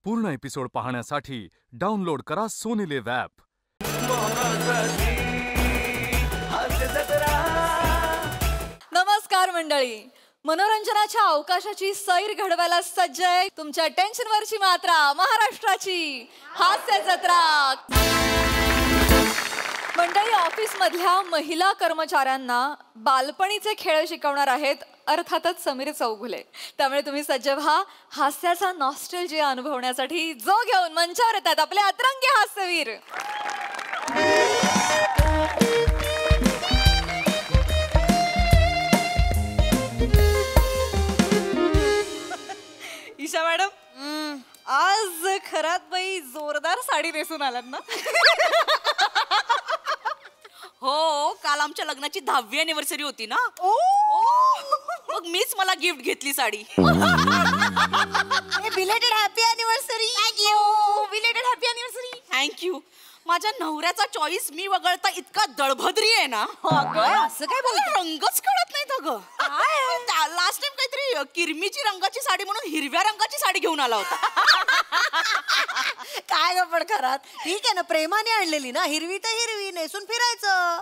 पूर्ण एपिसोड पाहण्यासाठी डाउनलोड करा सोनी लिव्ह ॲप. नमस्कार मंडळी, मनोरंजनाच्या अवकाशाची सैर घडवायला सज्ज आहे तुमच्या टेन्शनवरची मात्रा, महाराष्ट्राची हास्य जत्रा. मंडळी, ऑफिस मधल्या महिला कर्मचाऱ्यांना बालपणीचे खेळ शिकवणार आहेत अर्थातच समीर चौगुले. त्यामुळे तुम्ही सज्ज व्हा हास्याचा नॉस्टॅल्जिया अनुभवण्यासाठी, जो घेऊन मंचावर येतात आपले अतरंगी हास्यवीर. ईशा मॅडम, आज खरात बाई जोरदार साडी नेसून आलात ना? हो, काल आमच्या लग्नाची 10वी अॅनिव्हर्सरी होती ना. मग मीच मला गिफ्ट घेतली sari. Belated happy anniversary. Thank you. Belated happy anniversary. Thank you. माझ्या नवऱ्याचा चॉईस मी वगळता इतका दळभद्री आहे ना. असं काय बोलतो? रंगच कळत नाहीत अगं. लास्ट टाइम काहीतरी किरमीची रंगाची साडी म्हणून हिरव्या रंगाची साडी घेऊन आला होता. काय ग पण खरात, ठीक आहे ना, प्रेमाने आणलेली ना, हिरवी तर हिरवी नेसून फिरायचं.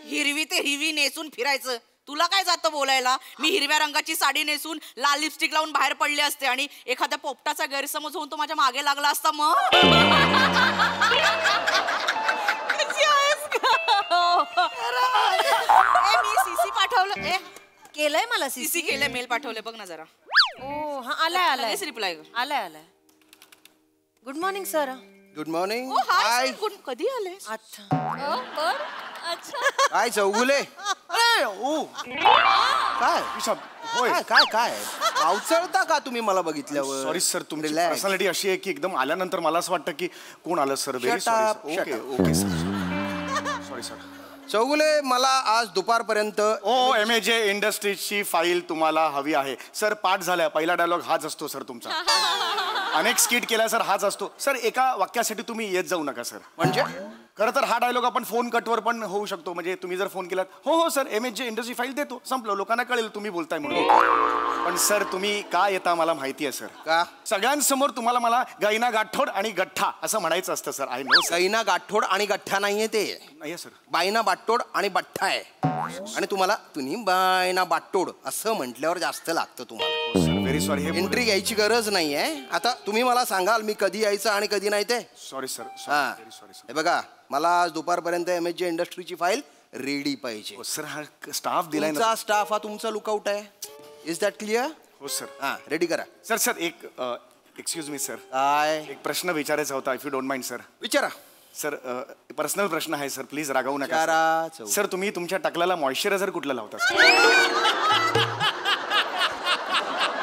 हिरवी ते हिरवी नेसून फिरायचं, तुला काय जातं बोलायला? मी हिरव्या रंगाची साडी नेसून लाल लिपस्टिक लावून बाहेर पडले असते आणि एखाद्या पोपटाचा गैरसमज होऊन तो माझ्या मागे लागला असता. मग मी सीसी पाठवलं. केलंय मला सीसी केलंय, मेल पाठवलंय, बघ ना जरा. ओ हा, आलाय आलाय रिप्लाय आलाय आलाय. Good morning sir. Good morning. Hi, कधी आले? अच्छा. काय चौगुले? काय होय काय काय अवचळता का तुम्ही मला बघितल्यावर? सॉरी सर, तुमची पर्सनॅलिटी अशी आहे की एकदम आल्यानंतर मला असं वाटतं की कोण आलं sir. Very sorry. Okay okay sir, sorry sir. Chougule, मला आज दुपारपर्यंत MAJ इंडस्ट्रीजची फाईल तुम्हाला हवी आहे सर. पाठ झालाय, पहिला डायलॉग हाच असतो सर तुमचा. अनेक स्किट केला सर, हाच असतो सर. एका वाक्यासाठी तुम्ही येत जाऊ नका सर. म्हणजे खरं तर हा डायलॉग आपण फोन कटवर पण होऊ शकतो. म्हणजे तुम्ही जर फोन केलात, हो हो सर MAJ इंडस्ट्री फाईल देतो, संपलं, लोकांना कळेल तुम्ही बोलताय म्हणून. पण सर तुम्ही का येता मला माहिती आहे सर. का? सगळ्यांसमोर तुम्हाला मला गायना गाठोड आणि गठ्ठा असं म्हणायचं असतं सर. I know. गायना गाठोड आणि गठ्ठा नाहीये ते. नाही सर, बायना बाटोड आणि बठ्ठा आहे. आणि तुम्ही बायना बाटोड असं म्हटल्यावर जास्त लागतं तुम्हाला. Very sorry. एंट्री घ्यायची गरज नाहीये. आता तुम्ही मला सांगाल मी कधी यायचं आणि कधी नाही ते. Sorry sir. हा, हे बघा, मला आज दुपारपर्यंत MAJ इंडस्ट्रीची फाईल रेडी पाहिजे. सर हा स्टाफ दिलाय तुमचा स्टाफ हा तुमचा लुकआउट आहे. Is that clear? हो सर. हा, रेडी करा. सर सर एक एक्सक्यूज मी सर, काय? एक प्रश्न विचारायचा होता, if you don't mind sir. विचारा सर. पर्सनल प्रश्न आहे सर, प्लीज रागावू नका विचारा. सर. तुम्ही तुमच्या टकलाला मॉइश्चरायझर कुठलं लावता सर?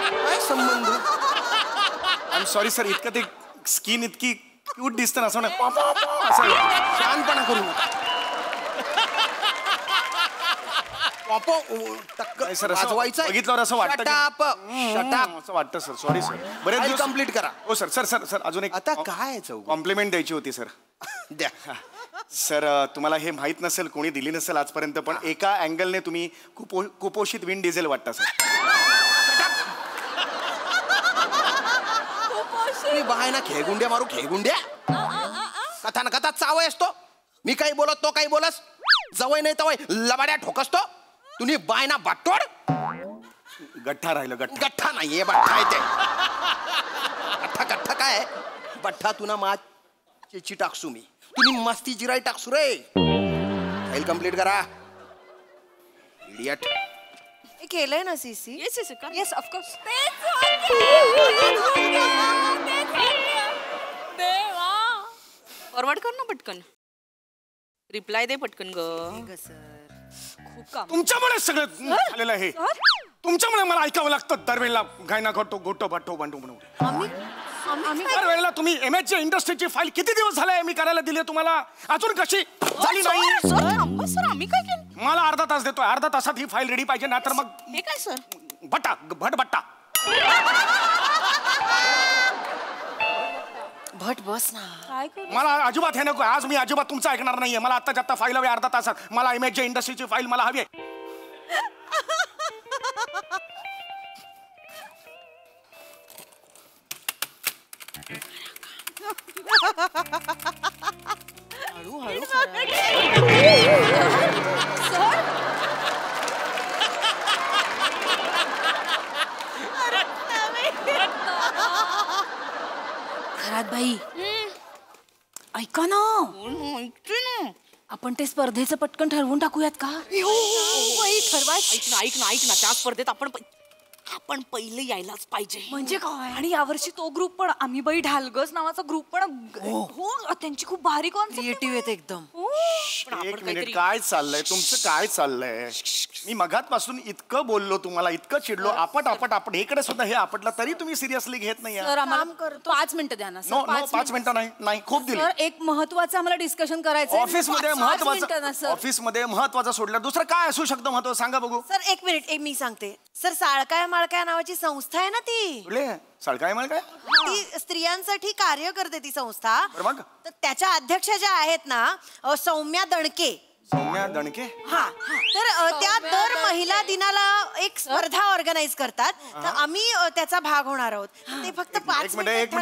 काय संबंध? आय एम सॉरी सर, इतकं ते स्किन इतकी क्यूट दिसतं ना, असं असं. शानपणा करू नका सर. वाजवायचं बघितल्यावर असं वाटतं शटाप असं वाटतं सर. Sorry sir. बरेच दिवस कंप्लीट करा. हो सर. सर सर सर अजून एक आता काय चौक कॉम्प्लिमेंट द्यायची होती सर. द्या. सर तुम्हाला हे माहित नसेल, कोणी दिली नसेल आजपर्यंत, पण एका अँगलने तुम्ही कुपोषित विन डिझेल वाटता सर. बाहायना खेळगुंड्या मारू, खेळगुंड्या. कथा ना कथा चावय असतो. मी काही बोलत तो काही बोलस, जवळ नाही तवय लबाड्या ठोकसतो. तुम्ही बायना बाटोड. गठ्ठा राहिलं. गठ्ठा नाहीये, बठ्ठा आहे ते. गठ्ठा गठ्ठा काय? बठ्ठा तुना माची टाकसू मी, तुम्ही मस्ती जिराई टाकसू रे. फाईल कम्प्लीट करा. इडियट. केलंय ना CC? Yes yes yes of course. Forward कर ना पटकन. रिप्लाय दे पटकन ग. खूप काम. तुमच्यामुळे सगळं झालेलं आहे. तुमच्यामुळे मला ऐकावं लागतं दरवेळेला गायना घोटो गोटो भाटो बांडू म्हणून. दरवेळेला तुम्ही MAJ इंडस्ट्रीची फाईल किती दिवस झालाय मी करायला दिली तुम्हाला, अजून कशी झाली नाही? सर आम्ही काय केलं? मला अर्धा तास देतोय, अर्धा तासात ही फाईल रेडी पाहिजे, ना तर मग हे काय सर? भट्टा भट्टा. भट बस ना. मला अजिबात हे नको. आज मी अजिबात तुमचं ऐकणार नाहीये. मला आत्ताच्या आत्ता फाईल हवी अर्धा तासात. मला MAJ इंडस्ट्रीची फाईल मला हवी आहे. घरात बाई ऐका ना, आपण ते स्पर्धेचं पटकन ठरवून टाकूयात का? ऐक ना त्या स्पर्धेत आपण पहिले यायलाच पाहिजे. म्हणजे काय? आणि यावर्षी तो ग्रुप पण आम्ही बाई ढालगस नावाचा ग्रुप पण हो त्यांची खूप भारी कॉन्सेप्ट क्रिएटिव्ह आहेत एकदम. एक मिनिट, काय चाललंय तुमचं? काय चाललंय? मी मगातपासून इतकं बोललो तुम्हाला, इतकं चिडलो, आपट इकडे सुद्धा हे आपटला, तरी तुम्ही सिरियसली घेत नाही. सर आम्हाला 5 मिनिटं द्या ना. नो नो 5 मिनिटं नाही खूप दिली. सर एक महत्वाचं आम्हाला डिस्कशन करायचं ऑफिसमध्ये महत्वाचं सोडलं दुसरं काय असू शकतं महत्व? सांगा बघू. सर एक मिनिट, मी सांगते. सर साळकाय माळकाय नावाची संस्था आहे ना, ती सळकाय मळ काय ती स्त्रियांसाठी कार्य करते ती संस्था. मग तर त्याच्या अध्यक्ष ज्या आहेत ना सौम्या दणके. सौम्या दणके. हा तर त्या दर महिला दिनाला एक स्पर्धा ऑर्गनाईज करतात. तर आम्ही त्याचा भाग होणार आहोत. ते फक्त 5 मिनिट.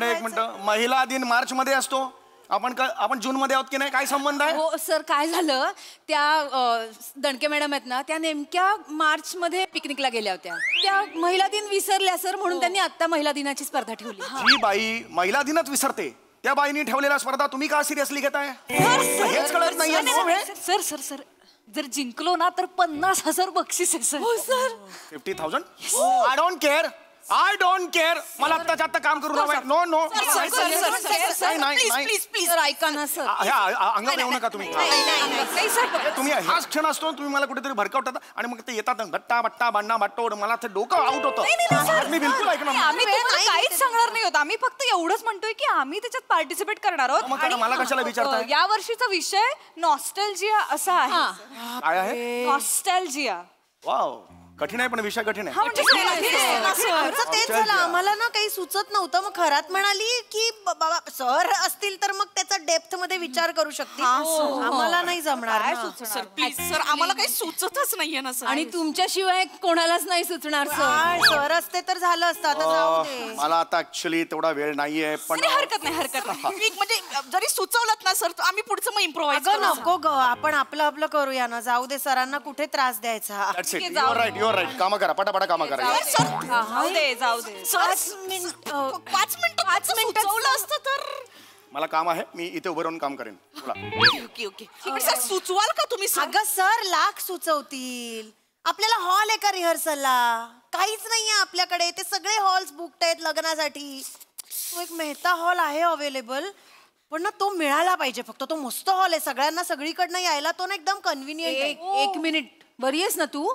महिला दिन मार्च मध्ये असतो, आपण जून मध्ये आहोत की नाही? काय संबंध आहे? हो सर, काय झालं, त्या दणके मॅडम आहेत ना, त्या नेमक्या मार्च मध्ये पिकनिकला गेल्या होत्या. त्या महिला दिन विसरल्या सर, म्हणून त्यांनी आता महिला दिनाची स्पर्धा ठेवली. ही बाई महिला दिनच विसरते. त्या बाईने ठेवलेला स्पर्धा तुम्ही का सिरियसली घेताय? हेच कळत नाहीये. सर सर सर जर जिंकलो ना तर 50,000 बक्षीस आहे सर. हो सर. 50,000? I don't care. मला आत्ताच्या आत्ता काम करू नका. नो नो सर ऐका ना सर. अंगावर येऊ नका तुम्ही. तुम्ही हाच क्षण असतो, तुम्ही मला कुठेतरी भरकवतात आणि मग ते येतात गट्टा बट्टा बांडा बाट्टोड, मला ते डोकं आउट होतं. मी बिलकुल ऐकणार नाही. आम्ही तुम्हाला काहीच सांगणार नाही होत. आम्ही फक्त एवढंच म्हणतोय की आम्ही त्याच्यात पार्टिसिपेट करणार आहोत. मग मला कशाला विचारताय? या वर्षीचा विषय नॉस्टॅल्जिया असा आहे. काय आहे? नॉस्टॅल्जिया. वाव, कठीण आहे, पण विषय कठीण आहे. आमचं तेच झालं. आम्हाला ना काही सुचत नव्हतं. मग खरात म्हणाली की बाबा सर असतील तर मग त्याचा डेप्थ मध्ये विचार करू शकतील. आम्हाला नाही जमणार ना. सर प्लीज सर, आम्हाला काही सुचतच नाहीये ना सर. आणि तुमच्याशिवाय कोणालाच नाही सुचणार सर. सर असते तर झालं असतं. आता जाऊ दे. मला आता ऍक्च्युली तेवढा वेळ नाहीये, पण हरकत नाही. मी म्हणजे जरी सुचवलं ना सर, आम्ही पुढचं मग इम्प्रोव्हाइज अगं नको ग, आपण आपलं करूया ना. जाऊ दे, सरांना कुठे त्रास द्यायचा. That's it. You're right. काम करा, पटापटा काम करा. जाऊ दे. सर 5 मिनिटं सुचवलं असतं तर. मला काम आहे, मी इथे उभं राहून काम करेन. बोला. ओके पण सर सुचवाल का तुम्ही? अगं सर लाख सुचवतील. आपल्याला हॉल आहे का रिहर्सलला? काहीच नाहीये आपल्याकडे. ते सगळे हॉल्स बुकड आहेत लग्नासाठी. तो एक मेहता हॉल आहे अवेलेबल, पण ना तो मिळाला पाहिजे. फक्त तो मस्त हॉल आहे, सगळ्यांना सगळीकडनं यायला तो ना एकदम कन्व्हिनियंट. एक मिनिट, बरी आहेस ना तू?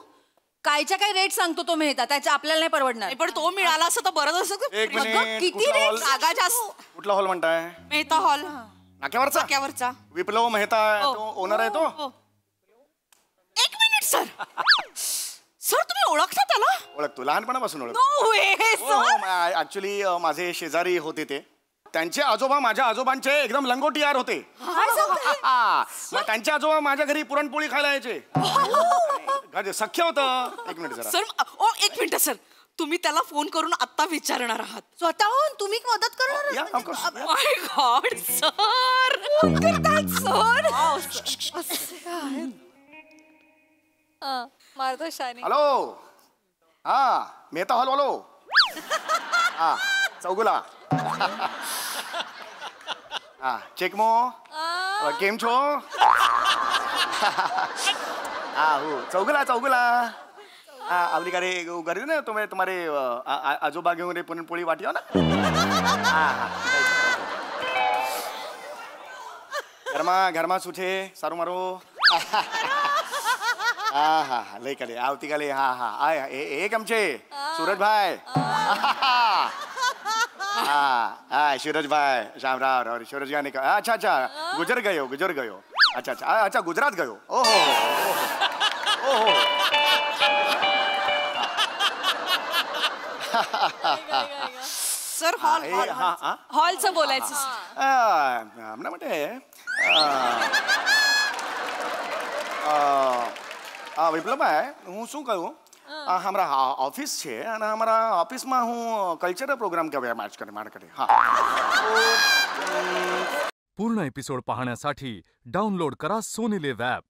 कायच्या काय रेट सांगतो तो मेहता, त्याच्या आपल्याला नाही परवडणार. पण तो मिळाला असं तर बरं असं. एक मिनिट. किती कुठला रेट? हॉल? जागा जास्त. कुठला हॉल म्हणताय? मेहता हॉल नाक्यावरचा. विप्लव मेहता तो ओनर आहे तो. 1 मिनिट सर. सर तुम्ही ओळखता त्याला? ओळखतो, लहानपणापासून ओळखतो. ऍक्च्युली माझे शेजारी होते ते. त्यांचे आजोबा माझ्या आजोबांचे एकदम लंगोटीयार होते. मग त्यांचे आजोबा माझ्या घरी पुरणपोळी खायला यायचे. सख्य होतं. 1 मिनिट जरा. सर 1 मिनिट सर, तुम्ही त्याला फोन करून आता विचारणार आहात? स्वतःहून तुम्ही मदत करणार? Yeah, of course. My God sir. मारतो शानी. हॅलो. हा मेहता हॉल वालो. हा चौगुला. હા ચેકમો કેમ છો? હા હું ચૌગુલા હા આવલી કારે કરી ને તમે તમારે આજુબાજુ घेऊन पुरणपोळी वाटी ना. હા હા ઘરમાં શું છે? સારું મારું. હા હા લઈ કાલે આવતીકાલે. હા હા એ કેમ છે સુરજભાઈ? हाँ हाँ सूरज भाई श्याम राव और सूरज भाई ने कहा अच्छा गुजर गयो अच्छा गुजरात गयो. ओहो ओहो. सर हॉल हॉलचं बोलायचं. હમણાં માટે વિપ્લવભાઈ હું શું કહું हमारा ऑफिस छे અને हमारा ऑफिस में હું કલ્ચરલ પ્રોગ્રામ કહેવાય માર્ચ કરે માર કરે હા पूर्ण एपिसोड पाहण्यासाठी डाउनलोड करा सोनी लिव्ह ॲप.